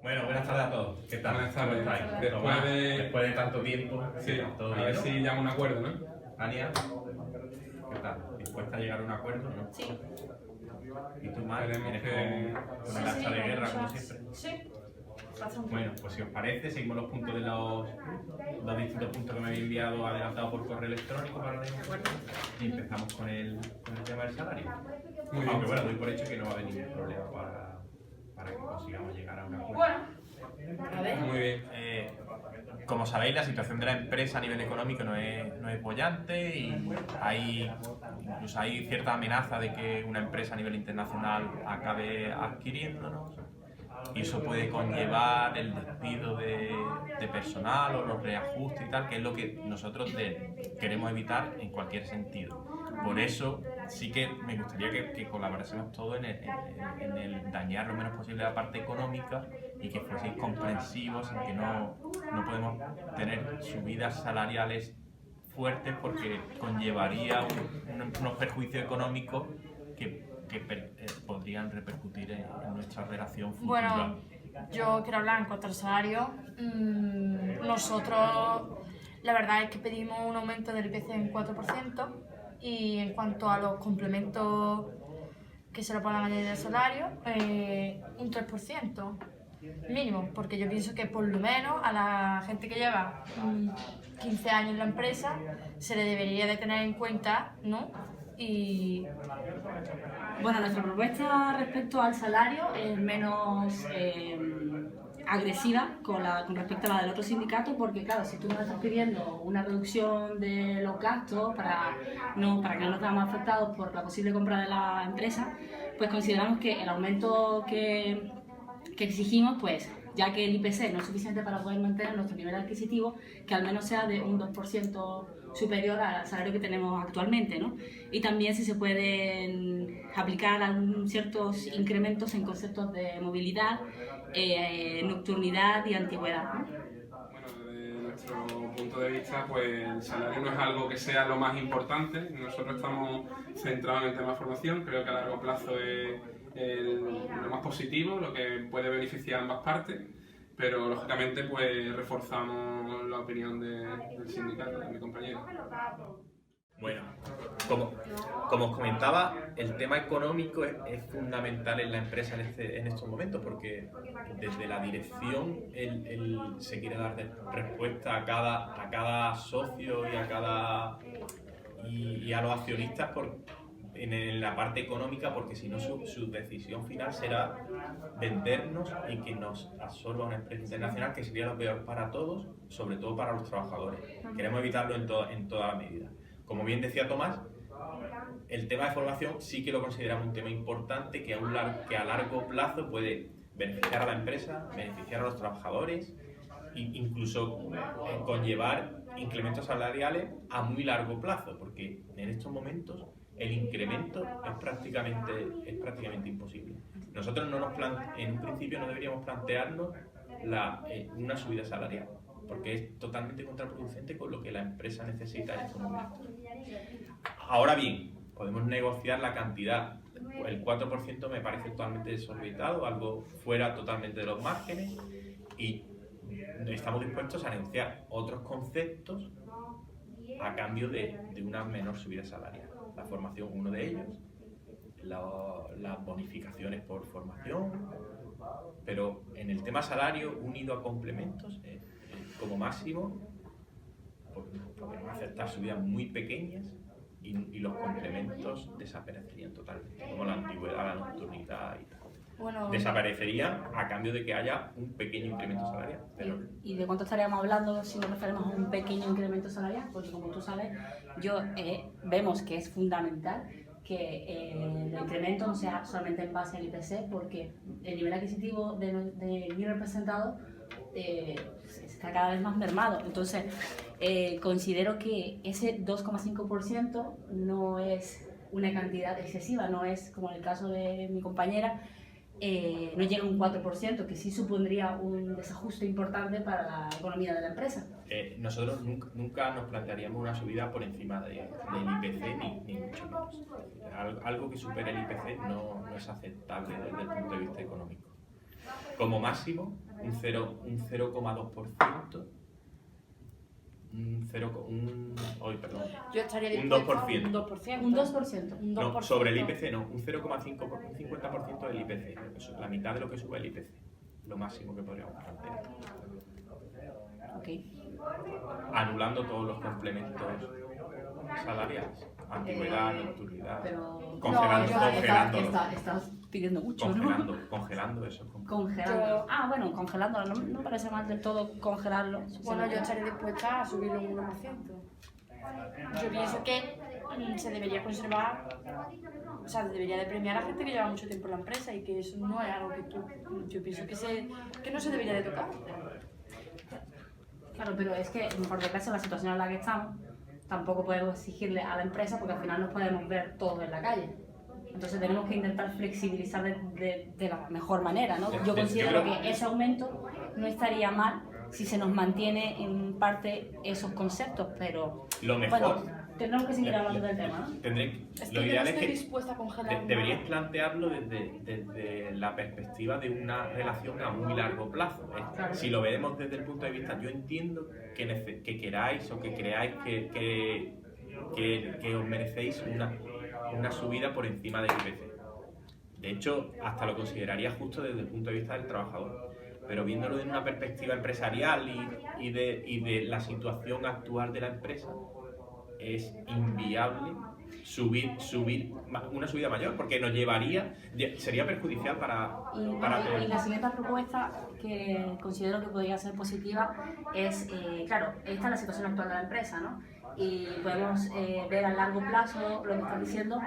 Bueno, buenas tardes a todos. ¿Qué tal? Buenas tardes. ¿Cómo estáis? Después Tomás, de- después de tanto tiempo, Sí, ¿todo a bien, ver no? si llama un acuerdo, ¿no? Ania, ¿qué tal? ¿Dispuesta a llegar a un acuerdo, no? Sí. ¿Y tú, Mar? Esperemos ¿Vienes que- con el hacha de guerra, como siempre? Sí. Bastante. Bueno, pues si os parece, seguimos los puntos de los distintos puntos que me habéis enviado adelantado por correo electrónico para la De acuerdo. y empezamos con el tema del salario. Muy bien. Aunque bueno, doy por hecho que no va a haber ningún problema para que consigamos llegar a un acuerdo. Bueno, a ver. Muy bien. Como sabéis, la situación de la empresa a nivel económico no es bollante y incluso hay cierta amenaza de que una empresa a nivel internacional acabe adquiriéndonos y eso puede conllevar el despido de personal o los reajustes y tal, que es lo que nosotros queremos evitar en cualquier sentido. Por eso sí que me gustaría que colaborásemos todos en el dañar lo menos posible la parte económica y que fueseis comprensivos en que no podemos tener subidas salariales fuertes porque conllevaría unos perjuicios económicos que podrían repercutir en nuestra relación futura. Bueno, yo quiero hablar en cuanto al salario. Nosotros, la verdad es que pedimos un aumento del IPC en 4% y en cuanto a los complementos que se le puedan añadir al salario, un 3% mínimo, porque yo pienso que por lo menos a la gente que lleva 15 años en la empresa se le debería de tener en cuenta, ¿no? Y Bueno, nuestra propuesta respecto al salario es menos agresiva con respecto a la del otro sindicato, porque claro, si tú nos estás pidiendo una reducción de los gastos para que no nos veamos afectados por la posible compra de la empresa, pues consideramos que el aumento que exigimos, pues ya que el IPC no es suficiente para poder mantener nuestro nivel adquisitivo, que al menos sea de un 2% superior al salario que tenemos actualmente, ¿no? Y también si se pueden aplicar ciertos incrementos en conceptos de movilidad, nocturnidad y antigüedad, ¿no? Bueno, desde nuestro punto de vista, pues el salario no es algo que sea lo más importante. Nosotros estamos centrados en el tema de formación. Creo que a largo plazo es lo más positivo, lo que puede beneficiar a ambas partes. Pero lógicamente, pues reforzamos la opinión del sindicato, de mi compañero. Bueno, como os comentaba, el tema económico es fundamental en la empresa en estos momentos porque desde la dirección él se quiere dar respuesta a cada socio y a los accionistas en la parte económica, porque si no su decisión final será vendernos y que nos absorba una empresa internacional, que sería lo peor para todos, sobre todo para los trabajadores. Queremos evitarlo en toda medida. Como bien decía Tomás, el tema de formación sí que lo consideramos un tema importante que a largo plazo puede beneficiar a la empresa, beneficiar a los trabajadores e incluso conllevar incrementos salariales a muy largo plazo, porque en estos momentos el incremento es prácticamente imposible. Nosotros en un principio no deberíamos plantearnos una subida salarial, porque es totalmente contraproducente con lo que la empresa necesita en estos momentos. Ahora bien, podemos negociar la cantidad. El 4% me parece totalmente desorbitado, algo fuera totalmente de los márgenes, y estamos dispuestos a negociar otros conceptos a cambio de una menor subida salarial. La formación, uno de ellos, las bonificaciones por formación, pero en el tema salario, unido a complementos, como máximo, podemos aceptar subidas muy pequeñas y los complementos desaparecerían totalmente, como la antigüedad, la nocturnidad y tal. bueno, Desaparecerían a cambio de que haya un pequeño incremento salarial. Pero ¿Y de cuánto estaríamos hablando si nos referimos a un pequeño incremento salarial? Porque como tú sabes, vemos que es fundamental que el incremento no sea solamente en base al IPC, porque el nivel adquisitivo de mi representado está cada vez más mermado. Entonces, considero que ese 2,5% no es una cantidad excesiva, no es como en el caso de mi compañera, no llega a un 4%, que sí supondría un desajuste importante para la economía de la empresa. Nosotros nunca nos plantearíamos una subida por encima del IPC, ni mucho menos. Algo que supere el IPC no es aceptable desde el punto de vista económico. Como máximo, un 0,2%. Perdón. Yo estaría Un dispuesta a 2%. un 2%. Un 2%. Un No, 2%. sobre el IPC no, un 0,5, un 50% del IPC, la mitad de lo que sube el IPC, lo máximo que podríamos plantear. Ok. Anulando todos los complementos salariales, antigüedad, nocturnidad, Pero estás pidiendo mucho, ¿no? congelando esos complementos. Congelando. Bueno, congelando. No me parece mal del todo congelarlo. Bueno, yo estaría dispuesta a subirlo un 1%. Yo pienso que se debería conservar, o sea, debería de premiar a gente que lleva mucho tiempo en la empresa y que eso no es algo que yo pienso que no se debería de tocar. Claro, pero es que, por desgracia, la situación en la que estamos, tampoco podemos exigirle a la empresa porque al final nos podemos ver todos en la calle. Entonces tenemos que intentar flexibilizar de la mejor manera, ¿no? Yo considero que ese aumento no estaría mal si se nos mantiene en parte esos conceptos, pero lo mejor, bueno, tendremos que seguir hablando del tema, ¿no? Lo ideal es que dispuesta a congelar. deberíais plantearlo desde la perspectiva de una relación a muy largo plazo. Claro. Si lo vemos desde el punto de vista, yo entiendo que queráis o que creáis que os merecéis una subida por encima del IPC. De hecho, hasta lo consideraría justo desde el punto de vista del trabajador. Pero viéndolo desde una perspectiva empresarial y de la situación actual de la empresa, es inviable subir una subida mayor, porque nos sería perjudicial para todos. Y la siguiente propuesta que considero que podría ser positiva es, claro, esta es la situación actual de la empresa, ¿no? Y podemos ver a largo plazo lo que están diciendo,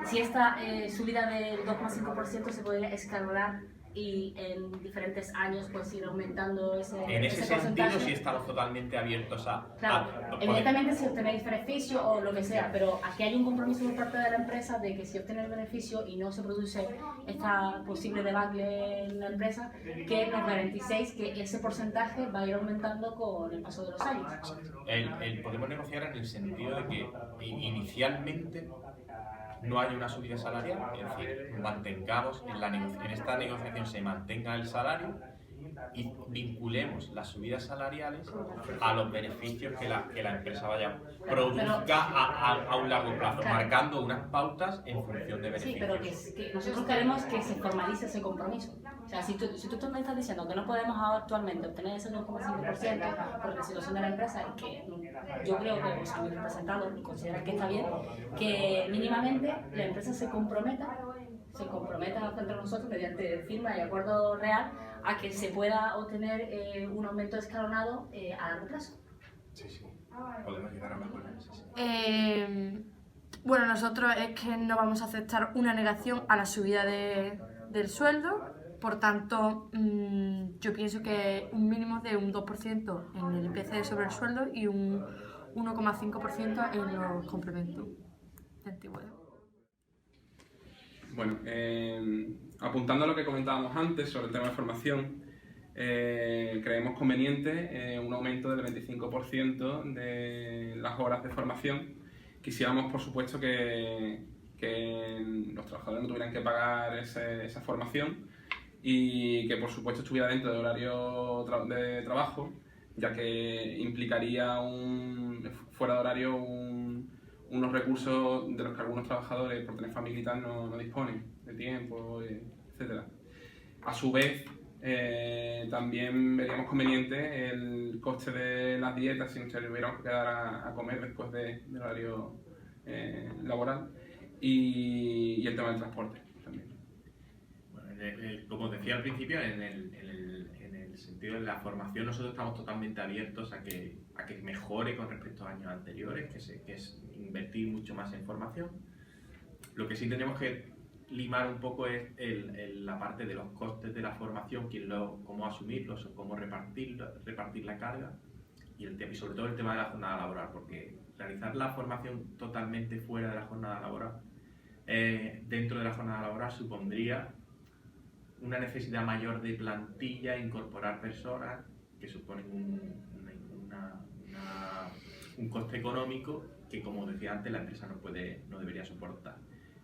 si esta subida del 2,5% se podría escalonar y en diferentes años pues ir aumentando ese sentido porcentaje. sí estamos totalmente abiertos Claro, evidentemente si obtenéis beneficio o lo que sea, pero aquí hay un compromiso por parte de la empresa de que si obtenéis beneficio y no se produce esta posible debacle en la empresa, que nos garanticéis que ese porcentaje va a ir aumentando con el paso de los años. Podemos negociar en el sentido de que inicialmente no haya una subida salarial, es decir, mantengamos en esta negociación se mantenga el salario y vinculemos las subidas salariales a los beneficios que la empresa produzca a un largo plazo, claro, marcando unas pautas en función de beneficios. Sí, pero que nosotros queremos que se formalice ese compromiso. O sea, si tú me estás diciendo que no podemos actualmente obtener ese 2,5% por la situación de la empresa, y que yo creo que mis representados consideran que está bien, que mínimamente la empresa se comprometa contra nosotros mediante firma y acuerdo real a que se pueda obtener un aumento escalonado a largo plazo. Sí, podemos llegar a mejor en ese sentido. Bueno, nosotros es que no vamos a aceptar una negación a la subida del sueldo, por tanto, yo pienso que un mínimo de un 2% en el IPC sobre el sueldo y un 1,5% en los complementos de antigüedad. Bueno, apuntando a lo que comentábamos antes sobre el tema de formación, creemos conveniente un aumento del 25% de las horas de formación. Quisiéramos, por supuesto, que los trabajadores no tuvieran que pagar esa formación y que, por supuesto, estuviera dentro del horario de trabajo, ya que implicaría fuera de horario unos recursos de los que algunos trabajadores, por tener familia y tal, no disponen, de tiempo, etc. A su vez, también veríamos conveniente el coste de las dietas si nos tuviéramos que quedar a comer después del horario laboral y el tema del transporte también. Bueno, como decía al principio, en el sentido de la formación nosotros estamos totalmente abiertos a que mejore con respecto a años anteriores, que es invertir mucho más en formación. Lo que sí tenemos que limar un poco es la parte de los costes de la formación, cómo asumirlos o cómo repartir la carga y sobre todo el tema de la jornada laboral, porque realizar la formación totalmente fuera de la jornada laboral, dentro de la jornada laboral supondría una necesidad mayor de plantilla, incorporar personas que suponen un coste económico que, como decía antes, la empresa no debería soportar.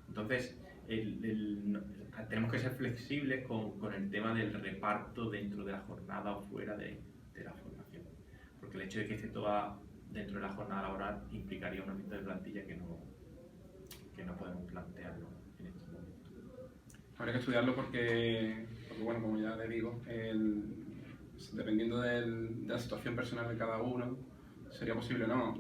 Entonces, tenemos que ser flexibles con el tema del reparto dentro de la jornada o fuera de la formación. Porque el hecho de que esté toda dentro de la jornada laboral implicaría un aumento de plantilla que no podemos plantearlo en estos momentos. Habría que estudiarlo porque bueno, como ya le digo, dependiendo de la situación personal de cada uno, sería posible o no.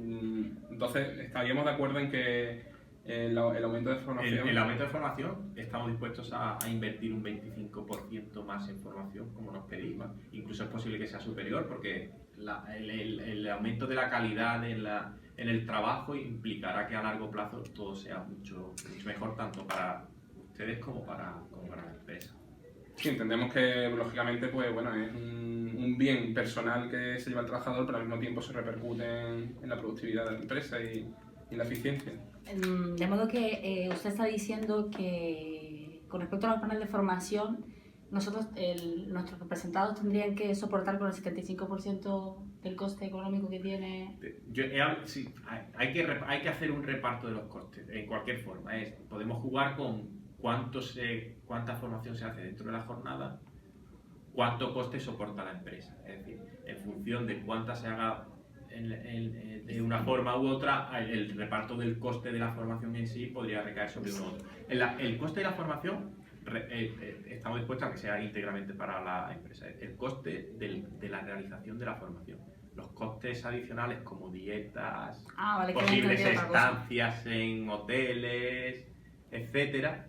Entonces, estaríamos de acuerdo en que el aumento de formación... El aumento de formación, estamos dispuestos a invertir un 25% más en formación, como nos pedimos. Incluso es posible que sea superior, porque el aumento de la calidad en el trabajo implicará que a largo plazo todo sea mucho mejor, tanto para ustedes como para la empresa. Sí, entendemos que lógicamente pues, bueno, es un bien personal que se lleva el trabajador, pero al mismo tiempo se repercute en la productividad de la empresa y la eficiencia. De modo que usted está diciendo que con respecto a los planes de formación, nosotros, nuestros representados tendrían que soportar con el 75% del coste económico que tiene. Sí, hay que hacer un reparto de los costes, en cualquier forma. Podemos jugar con cuánta formación se hace dentro de la jornada, cuánto coste soporta la empresa. Es decir, en función de cuánta se haga de una forma u otra, el reparto del coste de la formación en sí podría recaer sobre uno u otro. El coste de la formación estamos dispuestos a que sea íntegramente para la empresa. El coste de la realización de la formación. Los costes adicionales como dietas, Vale, posibles estancias en hoteles, etcétera,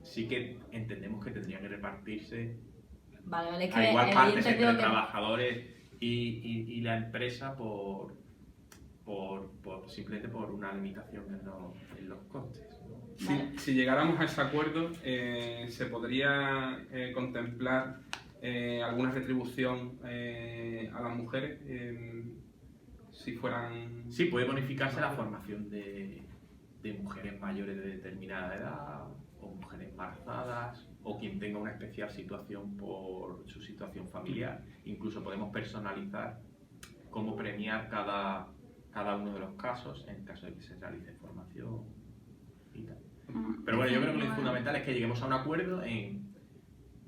sí que entendemos que tendrían que repartirse vale, a igual partes entre trabajadores y la empresa simplemente por una limitación en los costes. Si llegáramos a ese acuerdo, ¿se podría contemplar alguna retribución a las mujeres si fueran...? Sí, puede bonificarse la formación de mujeres mayores de determinada edad, o mujeres embarazadas, o quien tenga una especial situación por su situación familiar. Incluso podemos personalizar cómo premiar cada uno de los casos en caso de que se realice formación y tal. Pero bueno, yo creo que lo fundamental es que lleguemos a un acuerdo en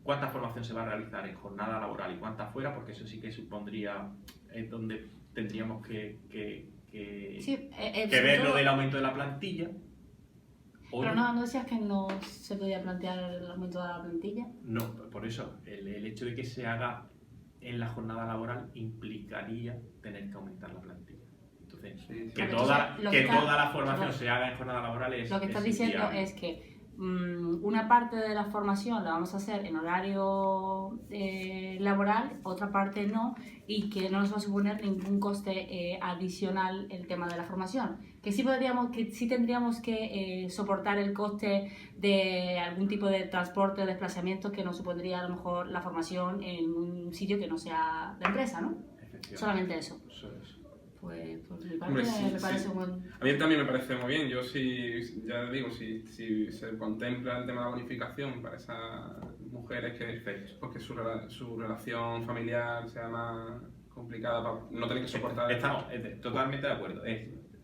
cuánta formación se va a realizar en jornada laboral y cuánta fuera, porque eso sí que supondría donde tendríamos que ver lo del aumento de la plantilla. Pero no decías que no se podía plantear el aumento de la plantilla. No, por eso, el hecho de que se haga en la jornada laboral implicaría tener que aumentar la plantilla. Entonces, que toda la formación se haga en jornada laboral es... Lo que estás diciendo es que una parte de la formación la vamos a hacer en horario laboral, otra parte no, y que no nos va a suponer ningún coste adicional el tema de la formación. Que sí tendríamos que soportar el coste de algún tipo de transporte o desplazamiento que nos supondría a lo mejor la formación en un sitio que no sea de empresa, ¿no? Solamente eso. Pues mi parte me parece un buen... A mí también me parece muy bien. Yo ya digo, si se contempla el tema de la bonificación para esas mujeres que su relación familiar sea más complicada para no tener que soportar... Estamos totalmente de acuerdo.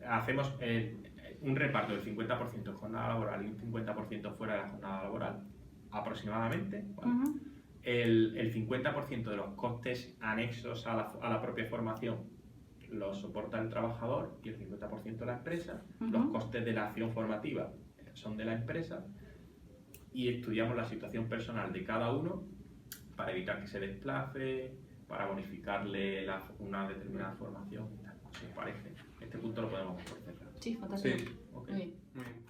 Hacemos un reparto del 50% en jornada laboral y un 50% fuera de la jornada laboral, aproximadamente. ¿Vale? El 50% de los costes anexos a la propia formación los soporta el trabajador y el 50% la empresa. Los costes de la acción formativa son de la empresa y estudiamos la situación personal de cada uno para evitar que se desplace, para bonificarle una determinada formación y tal. Si os parece, este punto lo podemos cerrar. Sí, fantástico. Sí, okay. Muy bien.